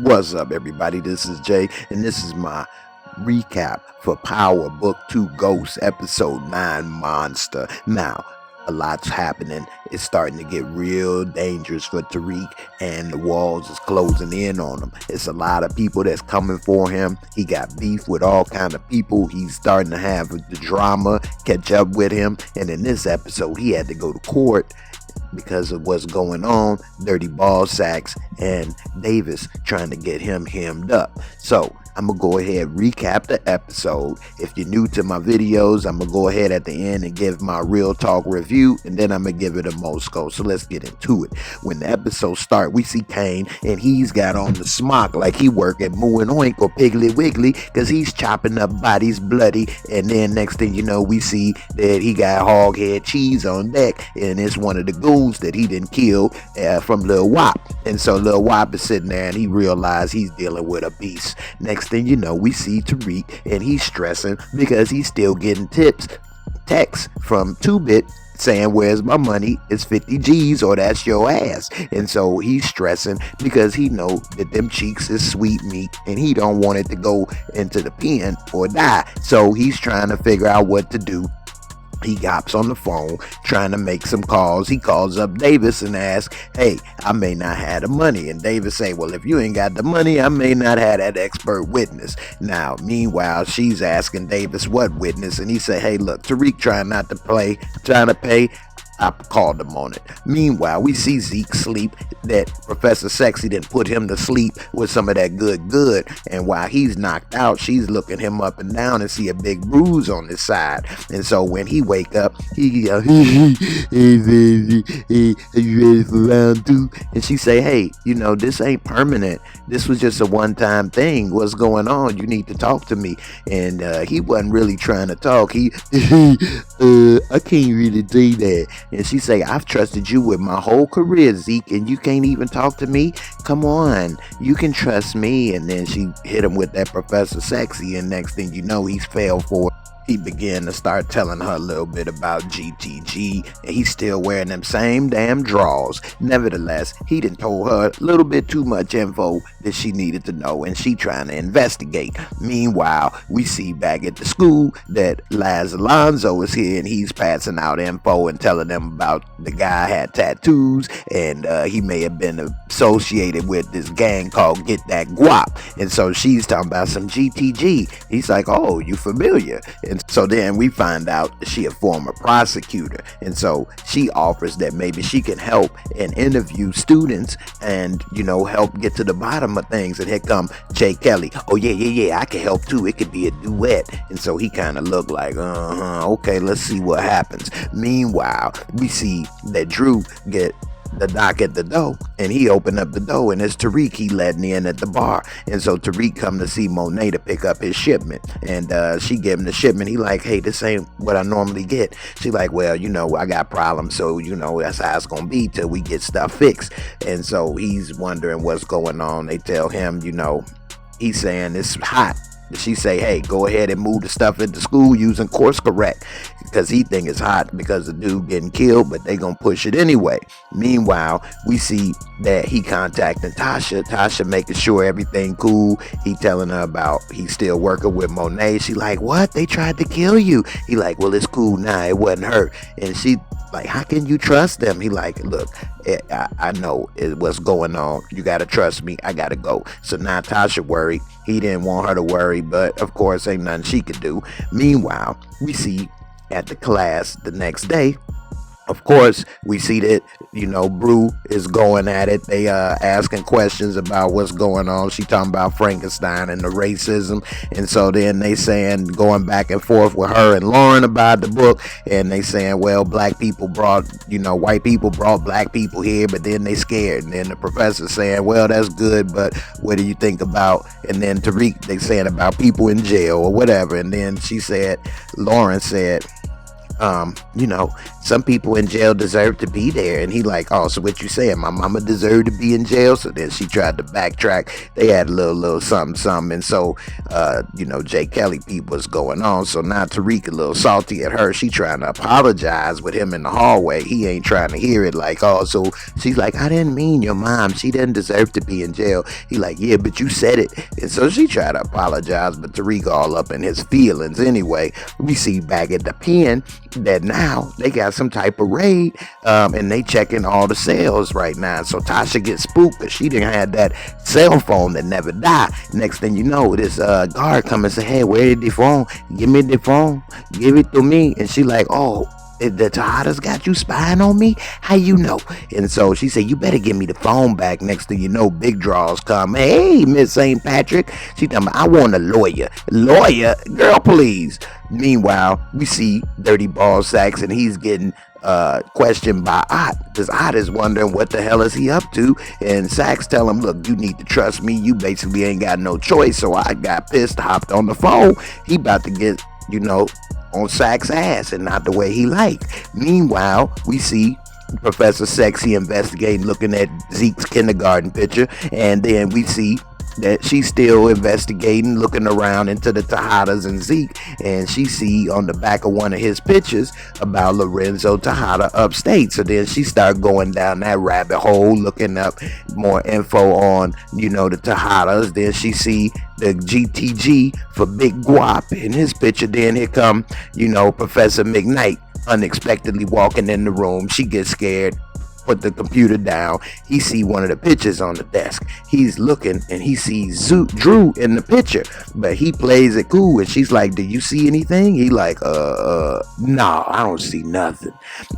What's up, everybody? This is Jay, and this is my recap for Power Book 2 Ghost Episode 9 Monster. Now, a lot's happening. It's starting to get real dangerous for Tariq, and the walls is closing in on him. It's a lot of people that's coming for him. He got beef with all kind of people. He's starting to have the drama catch up with him, and in this episode, he had to go to court because of what's going on. Dirty ball sacks and Davis trying to get him hemmed up. So I'm gonna go ahead and recap the episode. If you're new to my videos, I'm gonna go ahead at the end and give my real talk review, and then I'm gonna give it a Moscow. So let's get into it. When the episode start, we see Kane, and he's got on the smock like he work at Moo and Oink or Piggly Wiggly, because he's chopping up bodies bloody. And then next thing you know, we see that he got hog head cheese on deck, and it's one of the goons that he didn't kill from Lil Wop. And so Lil Wop is sitting there, and he realized he's dealing with a beast. Next thing you know, we see Tariq, and he's stressing because he's still getting texts from 2-Bit saying, where's my money? It's 50 G's or that's your ass. And so he's stressing because he know that them cheeks is sweet meat, and he don't want it to go into the pen or die. So he's trying to figure out what to do. He hops on the phone trying to make some calls. He calls up Davis and asks, hey, I may not have the money. And Davis say, well, if you ain't got the money, I may not have that expert witness. Now, meanwhile, she's asking Davis what witness. And he say, hey, look, Tariq trying to pay. I called him on it. Meanwhile, we see Zeke sleep. That Professor Sexy didn't put him to sleep with some of that good. And while he's knocked out, she's looking him up and down and see a big bruise on his side. And so when he wake up, he goes, hey, are you ready for round 2? And she say, hey, this ain't permanent. This was just a one-time thing. What's going on? You need to talk to me. And he wasn't really trying to talk. I can't really do that. And she say, I've trusted you with my whole career, Zeke, and you can't even talk to me? Come on, you can trust me. And then she hit him with that Professor Sexy, and next thing you know, he's fell for it. He began to start telling her a little bit about GTG, and he's still wearing them same damn drawers. Nevertheless, he done told her a little bit too much info that she needed to know, and she trying to investigate. Meanwhile, we see back at the school that Laz Alonso is here, and he's passing out info and telling them about the guy had tattoos, and he may have been associated with this gang called Get That Guap. And so she's talking about some GTG. He's like, oh, you familiar? And so then we find out she a former prosecutor, and so she offers that maybe she can help and interview students and help get to the bottom of things. And here come Jay Kelly. Oh yeah, I can help too. It could be a duet. And so he kind of looked like, okay, let's see what happens. Meanwhile, we see that Drew get the knock at the door, and he opened up the door, and it's Tariq he letting in at the bar. And so Tariq come to see Monet to pick up his shipment, and she gave him the shipment. He like, hey, this ain't what I normally get. She like, well, I got problems, so that's how it's gonna be till we get stuff fixed. And so he's wondering what's going on. They tell him, he's saying it's hot. She say, hey, go ahead and move the stuff into school using course correct, because he think it's hot because the dude getting killed, but they gonna push it anyway. Meanwhile, we see that he contacting Tasha making sure everything cool. He telling her about he's still working with Monet. She like, what? They tried to kill you. He like, well, it's cool now. It wasn't her. And she like, how can you trust them? He like, look, I know what's going on. You gotta trust me. I gotta go. So now Tasha worried. He didn't want her to worry, but of course ain't nothing she could do. Meanwhile, we see at the class the next day, of course, we see that, Brew is going at it. They asking questions about what's going on. She talking about Frankenstein and the racism. And so then they saying, going back and forth with her and Lauren about the book. And they saying, well, black people brought, white people brought black people here, but then they scared. And then the professor saying, well, that's good, but what do you think about? And then Tariq, they saying about people in jail or whatever. And then she said, Lauren said, some people in jail deserve to be there. And he like, oh, so what you saying? My mama deserved to be in jail? So then she tried to backtrack. They had a little something. And so, Jay Kelly peeped what's going on. So now Tariq a little salty at her. She trying to apologize with him in the hallway. He ain't trying to hear it. Like, oh, so she's like, I didn't mean your mom. She didn't deserve to be in jail. He like, yeah, but you said it. And so she tried to apologize, but Tariq all up in his feelings. Anyway, we see back at the pen that now they got some type of raid, and they checking all the cells right now. So Tasha gets spooked because she didn't have that cell phone that never died. Next thing you know, this guard come and say, hey, where is the phone? Give me the phone. Give it to me. And she like, oh, the Tejadas got you spying on me? How you know? And so she said, you better give me the phone back. Next thing you know, big draws come. Hey, Miss St. Patrick. She tell me, I want a lawyer. Lawyer? Girl, please. Meanwhile, we see Dirty Ball Sacks, and he's getting questioned by Ott, because Ott is wondering what the hell is he up to. And Sacks tell him, look, you need to trust me. You basically ain't got no choice. So I got pissed, hopped on the phone. He about to get, on Sack's ass, and not the way he like. Meanwhile, we see Professor Sexy investigating, looking at Zeke's kindergarten picture, and then we see that she's still investigating, looking around into the Tejadas and Zeke, and she see on the back of one of his pictures about Lorenzo Tejada upstate. So then she start going down that rabbit hole, looking up more info on, the Tejadas. Then she see the GTG for Big Guap in his picture. Then here come, Professor McKnight unexpectedly walking in the room. She gets scared, put the computer down. He see one of the pictures on the desk. He's looking and he sees Drew in the picture, but he plays it cool. And she's like, do you see anything? He like, no, I don't see nothing.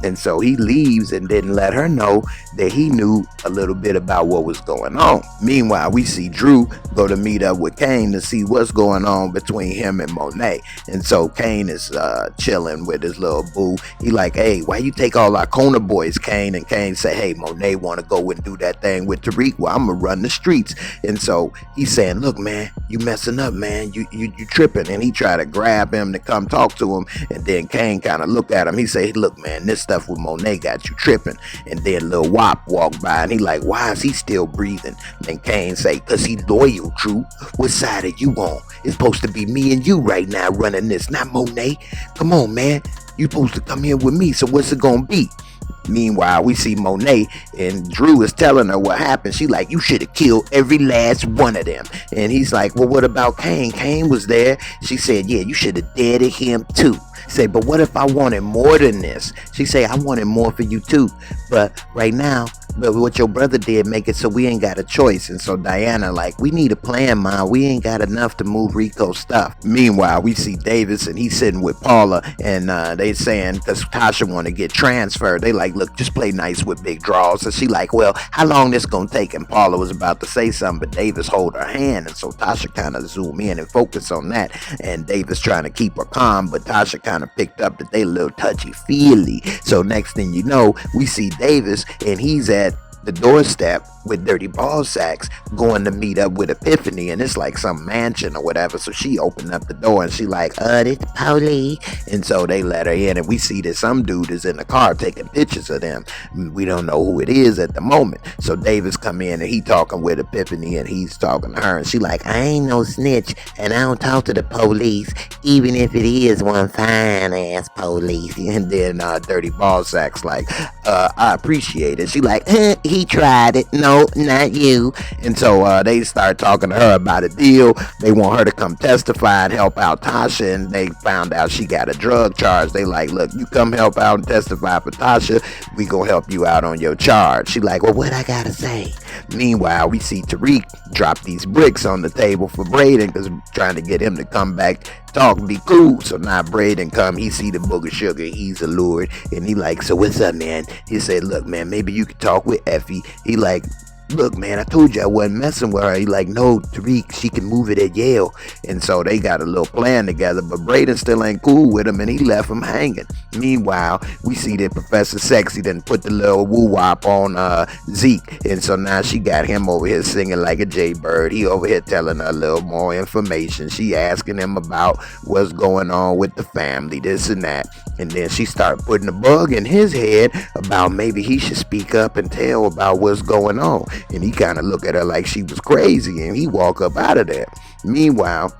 And so he leaves and didn't let her know that he knew a little bit about what was going on. Meanwhile, we see Drew go to meet up with Kane to see what's going on between him and Monet. And so Kane is chilling with his little boo. He like, hey, why you take all our Kona boys, Kane? And Kane say, hey, Monet want to go and do that thing with Tariq. Well, I'm gonna run the streets. And so he's saying, look, man, you messing up, man. You tripping. And he try to grab him to come talk to him. And then Kane kind of look at him. He say, look, man, this stuff with Monet got you tripping. And then Lil Wop walked by and he like, why is he still breathing? And Kane say, cause he loyal, Drew. What side are you on? It's supposed to be me and you right now running this, not Monet. Come on, man. You supposed to come here with me. So what's it gonna be? Meanwhile, we see Monet, and Drew is telling her what happened. She like, you should have killed every last one of them. And he's like, well, what about Kane? Kane was there. She said, yeah, you should have deaded him too. Say, but what if I wanted more than this? She say, I wanted more for you too. But right now, but what your brother did make it so we ain't got a choice. And so Diana like, we need a plan, Ma. We ain't got enough to move Rico's stuff. Meanwhile, we see Davis, and he's sitting with Paula, and they saying, because Tasha want to get transferred, they like, look, just play nice with big draws. So she like, well, how long this gonna take? And Paula was about to say something, but Davis hold her hand. And so Tasha kind of zoom in and focus on that. And Davis trying to keep her calm, but Tasha kind of picked up that they a little touchy-feely. So next thing you know, we see Davis, and he's at the doorstep with Dirty Ball Sacks going to meet up with Epiphany, and it's like some mansion or whatever. So she opened up the door and she like, this police. And so they let her in, and we see that some dude is in the car taking pictures of them. We don't know who it is at the moment. So Davis come in and he talking with Epiphany, and he's talking to her, and she like, I ain't no snitch, and I don't talk to the police, even if it is one fine ass police. And then Dirty Ball Sacks like, I appreciate it. She like, he tried it. No, not you. And so they start talking to her about a deal. They want her to come testify and help out Tasha, and they found out she got a drug charge. They like, look, you come help out and testify for Tasha, we gonna help you out on your charge. She like, well, what I gotta say? Meanwhile, we see Tariq drop these bricks on the table for Braden, because trying to get him to come back, talk, be cool. So now Braden come, he see the booger sugar, he's allured, and he like, so what's up, man? He said, look, man, maybe you could talk with Effie. He like, look, man, I told you I wasn't messing with her. He like, no, Tariq, she can move it at Yale. And so they got a little plan together, but Braden still ain't cool with him, and he left him hanging. Meanwhile, we see that Professor Sexy done put the little woo-wop on Zeke. And so now she got him over here singing like a jaybird. He over here telling her a little more information. She asking him about what's going on with the family, this and that. And then she start putting a bug in his head about maybe he should speak up and tell about what's going on. And he kind of look at her like she was crazy, and he walk up out of there. Meanwhile,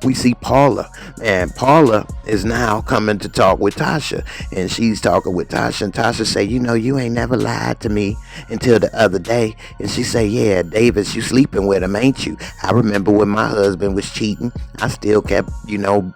we see Paula, and Paula is now coming to talk with Tasha, and she's talking with Tasha, and Tasha say, you know, you ain't never lied to me until the other day. And she say, yeah, Davis, you sleeping with him, ain't you? I remember when my husband was cheating, I still kept,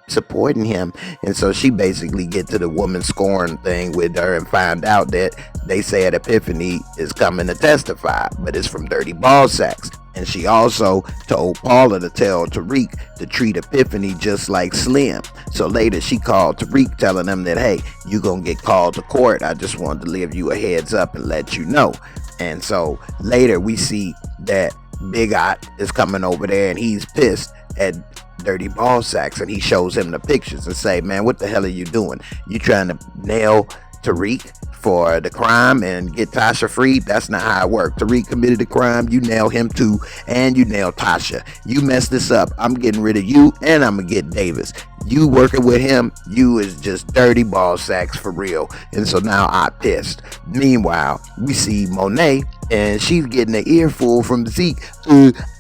supporting him. And so she basically get to the woman scorn thing with her and find out that they said Epiphany is coming to testify, but it's from Dirty Ball Sacks. And she also told Paula to tell Tariq to treat Epiphany just like Slim. So later she called Tariq telling him that, hey, you gonna get called to court. I just wanted to give you a heads up and let you know. And so later we see that Big Ot is coming over there, and he's pissed at Dirty Ball Sacks, and he shows him the pictures and say, man, what the hell are you doing? You trying to nail Tariq for the crime and get Tasha freed? That's not how it worked. Tariq committed a crime, you nail him too, and you nail Tasha. You mess this up, I'm getting rid of you, and I'm gonna get Davis. You working with him, you is just Dirty Ball Sacks for real. And so now I pissed. Meanwhile, we see Monet, and she's getting an earful from Zeke.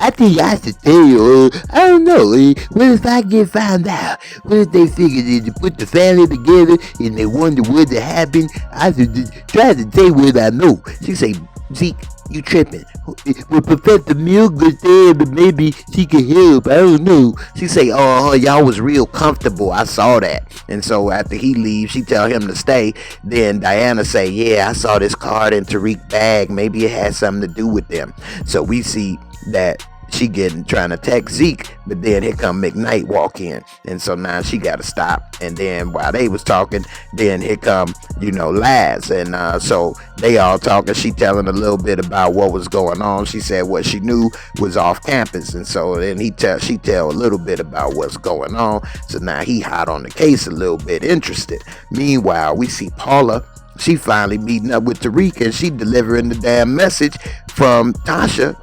I think I should tell you, I don't know, what if I get found out? What if they figure that to put the family together and they wonder what happened? I should just try to say what I know. She say, Zeke, you tripping. Well, Professor Milgren said, but maybe she can help. I don't know. She say, oh, y'all was real comfortable. I saw that. And so after he leaves, she tell him to stay. Then Diana say, yeah, I saw this card in Tariq's bag. Maybe it has something to do with them. So we see that she trying to text Zeke, but then here come McKnight walk in, and so now she got to stop. And then while they was talking, then here come Laz, and so they all talking. She telling a little bit about what was going on. She said what she knew was off campus, and so then she tell a little bit about what's going on. So now he hot on the case, a little bit interested. Meanwhile, we see Paula. She finally meeting up with Tariq, and she delivering the damn message from Tasha,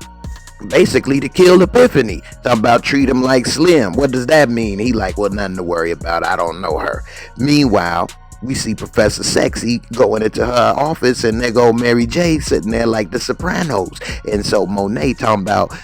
basically to kill Epiphany. Talking about treat him like Slim. What does that mean? He like, well, nothing to worry about. I don't know her. Meanwhile, we see Professor Sexy going into her office, and there go Mary J sitting there like the Sopranos. And so Monet talking about,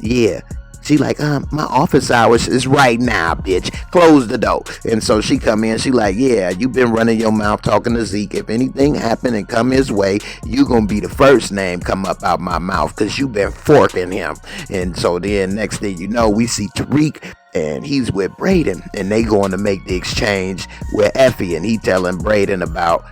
yeah. She like, my office hours is right now, bitch. Close the door. And so she come in, she like, yeah, you been running your mouth talking to Zeke. If anything happen and come his way, you gonna be the first name come up out my mouth, because you been forking him. And so then next thing you know, we see Tariq, and he's with Braden, and they going to make the exchange with Effie, and he telling Braden about,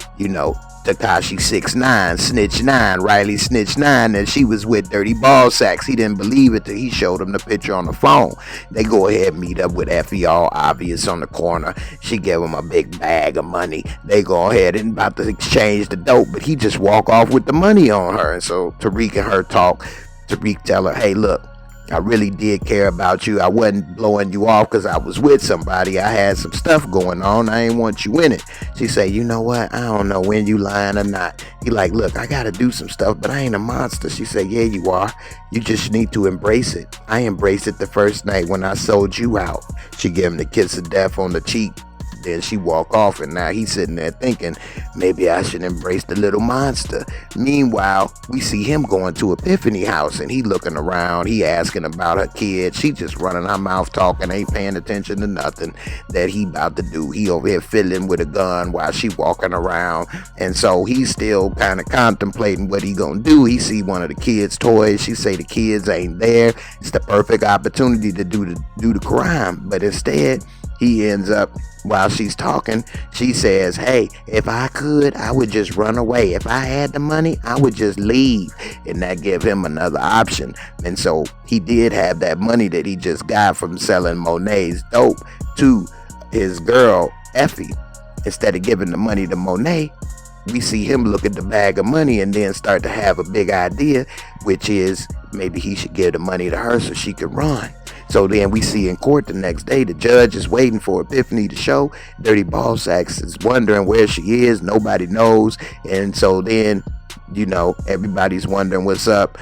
Tekashi 6ix9ine, Snitch 9, Riley Snitch 9, and she was with Dirty Ball Sacks. He didn't believe it till he showed him the picture on the phone. They go ahead and meet up with Effie, all obvious, on the corner. She gave him a big bag of money. They go ahead and about to exchange the dope, but he just walk off with the money on her. And so Tariq and her talk. Tariq tell her, hey, look, I really did care about you. I wasn't blowing you off because I was with somebody. I had some stuff going on. I ain't want you in it. She say, you know what? I don't know when you lying or not. He like, look, I got to do some stuff, but I ain't a monster. She say, yeah, you are. You just need to embrace it. I embraced it the first night when I sold you out. She gave him the kiss of death on the cheek. Then she walk off, and now he's sitting there thinking, maybe I should embrace the little monster. Meanwhile, we see him going to Epiphany house, and he looking around. He asking about her kid. She just running her mouth talking, ain't paying attention to nothing that he about to do. He over here fiddling with a gun while she walking around, and so he's still kind of contemplating what he gonna do. He see one of the kids' toys. She say the kids ain't there. It's the perfect opportunity to do the crime, but instead he ends up, while she's talking, she says, hey, if I could, I would just run away. If I had the money, I would just leave. And that gave him another option. And so he did have that money that he just got from selling Monet's dope to his girl, Effie. Instead of giving the money to Monet, we see him look at the bag of money and then start to have a big idea, which is maybe he should give the money to her so she could run. So then we see in court the next day, the judge is waiting for Epiphany to show. Dirty Ballsacks is wondering where she is. Nobody knows. And so then, everybody's wondering what's up.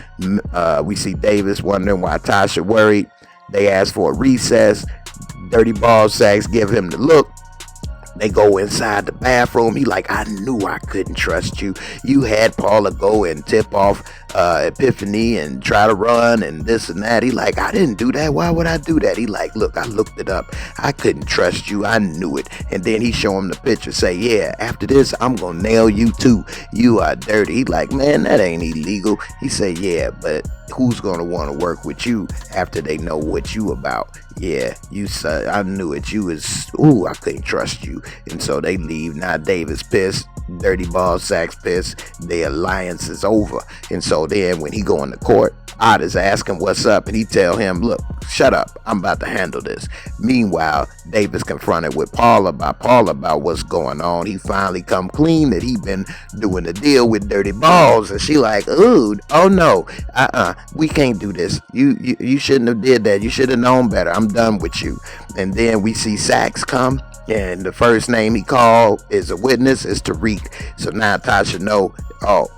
We see Davis wondering why Tasha worried. They ask for a recess. Dirty Ballsacks give him the look. They go inside the bathroom. He like, I knew I couldn't trust you. You had Paula go and tip off Epiphany and try to run and this and that. He like, I didn't do that. Why would I do that? He like, look, I looked it up. I couldn't trust you. I knew it. And then he show him the picture. Say, yeah, after this, I'm going to nail you too. You are dirty. He like, man, that ain't illegal. He say, yeah, but who's going to want to work with you after they know what you about? Yeah, you said, I knew it. You was, I couldn't trust you. And so they leave. Now Davis pissed. Dirty Ballsacks pissed. Their alliance is over. And so then when he go into court, Otis ask him what's up, and he tell him, look, shut up, I'm about to handle this. Meanwhile, Davis confronted with Paula about what's going on. He finally come clean that he been doing a deal with Dirty Balls, and she like, ooh, oh no, we can't do this. You shouldn't have did that. You should have known better. I'm done with you. And then we see Sax come, and the first name he called is a witness, is Tariq. So now Tasha know,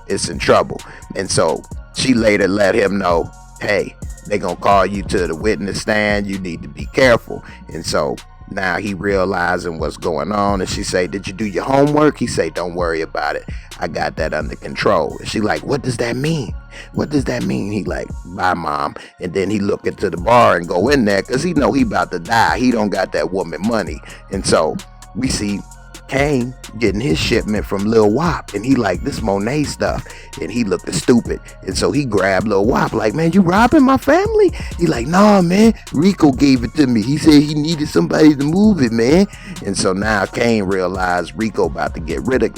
it's in trouble. And so she later let him know, hey, they gonna call you to the witness stand. You need to be careful. And so now he realizing what's going on. And she say, did you do your homework? He say, don't worry about it. I got that under control. And she like, what does that mean? What does that mean? He like, bye, mom. And then he look into the bar and go in there because he know he about to die. He don't got that woman money. And so we see Kane getting his shipment from Lil Wop, and he like, this Monet stuff, and he looking stupid. And so he grabbed Lil Wop like, man, you robbing my family? He like, nah, man, Rico gave it to me. He said he needed somebody to move it, man. And so now Kane realized Rico about to get rid of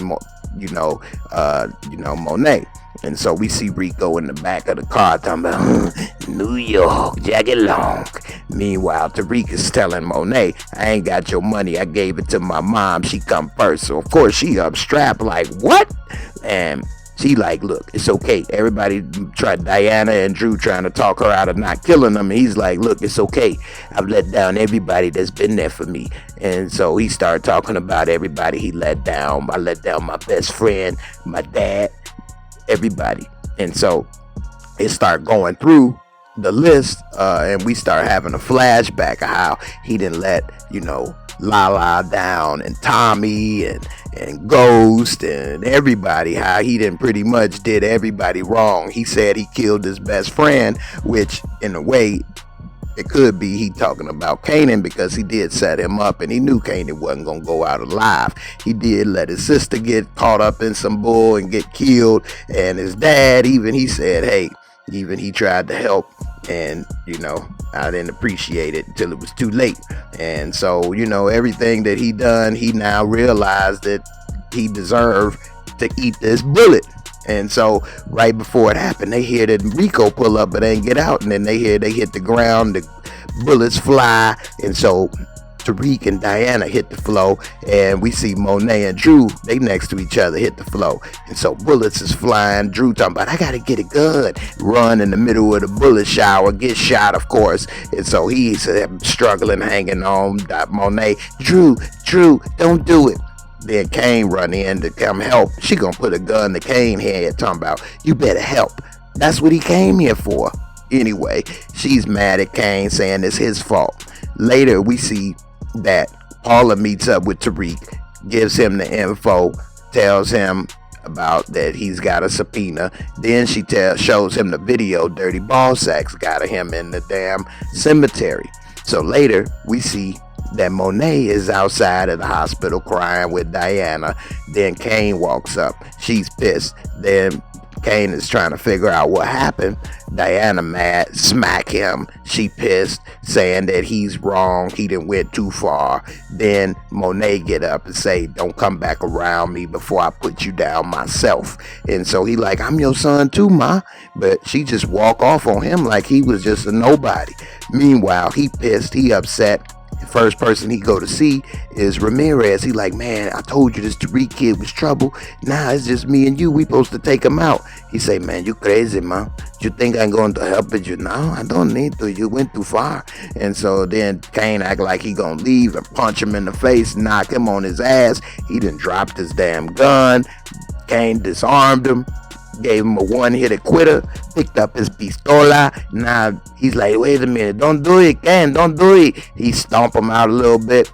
Monet. And so we see Rico in the back of the car talking about New York, jacket long. Meanwhile, Tariq is telling Monet, I ain't got your money. I gave it to my mom. She come first. So, of course, she up strapped like, what? And she like, look, it's okay. Everybody tried, Diana and Drew trying to talk her out of not killing him. And he's like, look, it's okay. I've let down everybody that's been there for me. And so he started talking about everybody he let down. I let down my best friend, my dad, everybody. And so it started going through the list, and we start having a flashback of how he didn't let Lala down, and Tommy and Ghost and everybody, how he didn't pretty much did everybody wrong. He said he killed his best friend, which in a way it could be he talking about Kanan, because he did set him up and he knew Kanan wasn't gonna go out alive. He did let his sister get caught up in some bull and get killed, and his dad, even he said, hey, even he tried to help, and I didn't appreciate it until it was too late. And so everything that he done, he now realized that he deserved to eat this bullet. And so right before it happened, they hear that Rico pull up but ain't get out, and then they hear they hit the ground, the bullets fly, and so Tariq and Diana hit the floor, and we see Monet and Drew, they next to each other, hit the floor. And so bullets is flying. Drew talking about, I gotta get a gun, run in the middle of the bullet shower, get shot, of course. And so he's struggling, hanging on Monet. Drew, don't do it. Then Kane run in to come help. She gonna put a gun to Kane's head, talking about, you better help. That's what he came here for. Anyway, she's mad at Kane, saying it's his fault. Later, we see that Paula meets up with Tariq, gives him the info, tells him about that he's got a subpoena. Then she shows him the video Dirty Ballsacks got of him in the damn cemetery. So later, we see that Monet is outside of the hospital crying with Diana. Then Kane walks up. She's pissed. Then Kane is trying to figure out what happened. Diana mad, smack him. She pissed, saying that he's wrong. He done went too far. Then Monet get up and say, don't come back around me before I put you down myself. And so he like, I'm your son too, ma. But she just walk off on him like he was just a nobody. Meanwhile, he pissed, he upset. The first person he go to see is Ramirez. He like, man, I told you this Tariq kid was trouble. Nah, it's just me and you. We supposed to take him out. He say, man, you crazy, man. You think I'm going to help you? No, I don't need to. You went too far. And so then Kane act like he gonna leave and punch him in the face, knock him on his ass. He done dropped his damn gun. Kane disarmed him, gave him a one-hitter quitter, picked up his pistola. Now he's like, wait a minute, don't do it, Kane, don't do it. He stomp him out a little bit,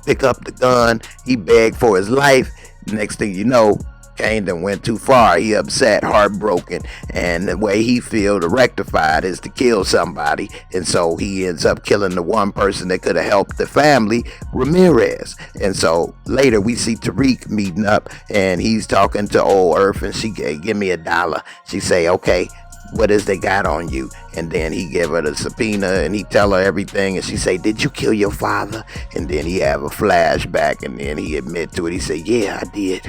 pick up the gun. He begged for his life. Next thing you know, Kane done went too far. He upset, heartbroken, and the way he feel to rectify it is to kill somebody. And so he ends up killing the one person that could have helped the family, Ramirez. And so later we see Tariq meeting up, and he's talking to old Earth, and she give me $1. She say, okay, what is they got on you? And then he give her the subpoena, and he tell her everything, and she say, did you kill your father? And then he have a flashback, and then he admit to it. He say, yeah, I did,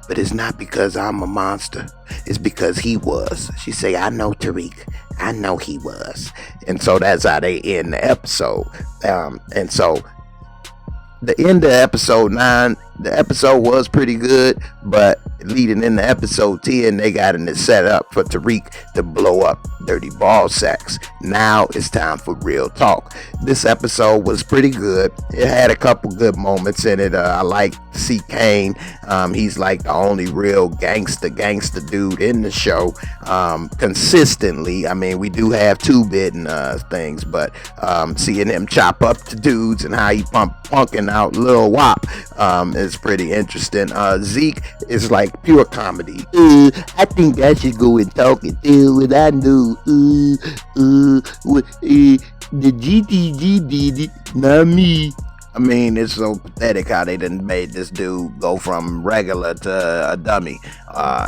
but it's not because I'm a monster, it's because he was. She say, I know, Tariq, I know he was. And so that's how they end the episode. And so the end of episode 9, the episode was pretty good, but leading into episode 10, they got it set up for Tariq to blow up Dirty Ball Sacks. Now it's time for real talk. This episode was pretty good. It had a couple good moments in it. I like to see Kane. He's like the only real gangster dude in the show, consistently. I mean, we do have 2-bit and things, but seeing him chop up the dudes and how he punking out Lil Wop is pretty interesting. Zeke is like pure comedy. I think I should go and talk and tell what I know. The GTG did it, not me. I mean, it's so pathetic how they done made this dude go from regular to a dummy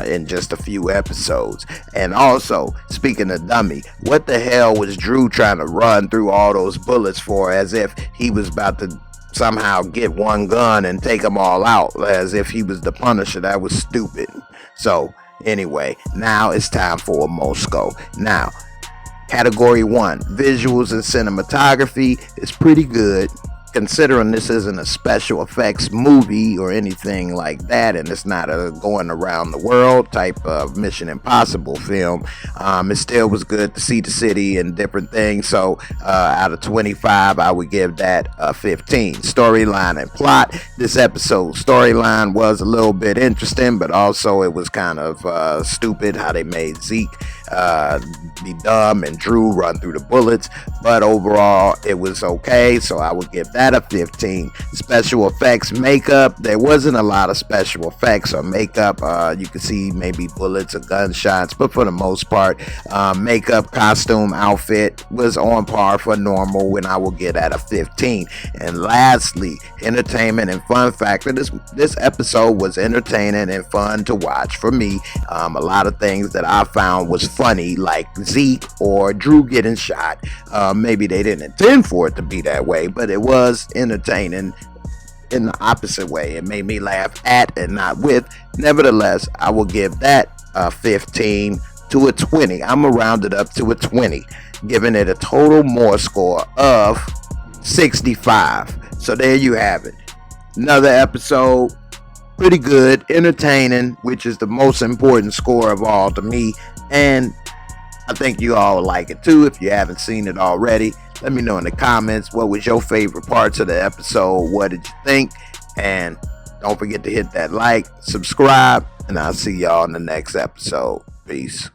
in just a few episodes. And also, speaking of dummy, what the hell was Drew trying to run through all those bullets for, as if he was about to somehow get one gun and take them all out, as if he was the Punisher? That was stupid. So anyway, now it's time for a Moscow. Now, category 1, visuals and cinematography is pretty good, considering this isn't a special effects movie or anything like that, and it's not a going around the world type of Mission Impossible film. It still was good to see the city and different things. So out of 25, I would give that a 15. Storyline and plot. This episode's storyline was a little bit interesting, but also it was kind of stupid how they made Zeke be dumb and Drew run through the bullets. But overall, it was okay, so I would give that a 15. Special effects, makeup, there wasn't a lot of special effects or makeup. You could see maybe bullets or gunshots, but for the most part, makeup, costume, outfit was on par for normal, and I will get at a 15. And lastly, entertainment and fun factor. This episode was entertaining and fun to watch for me. A lot of things that I found was funny, like Zeke or Drew getting shot. Maybe they didn't intend for it to be that way, but it was entertaining in the opposite way. It made me laugh at and not with. Nevertheless, I will give that a 15 to a 20. I'm gonna round it up to a 20, giving it a total more score of 65. So there you have it. Another episode, pretty good, entertaining, which is the most important score of all to me, and I think you all like it too. If you haven't seen it already, let me know in the comments what was your favorite parts of the episode. What did you think? And don't forget to hit that like, subscribe, and I'll see y'all in the next episode. Peace.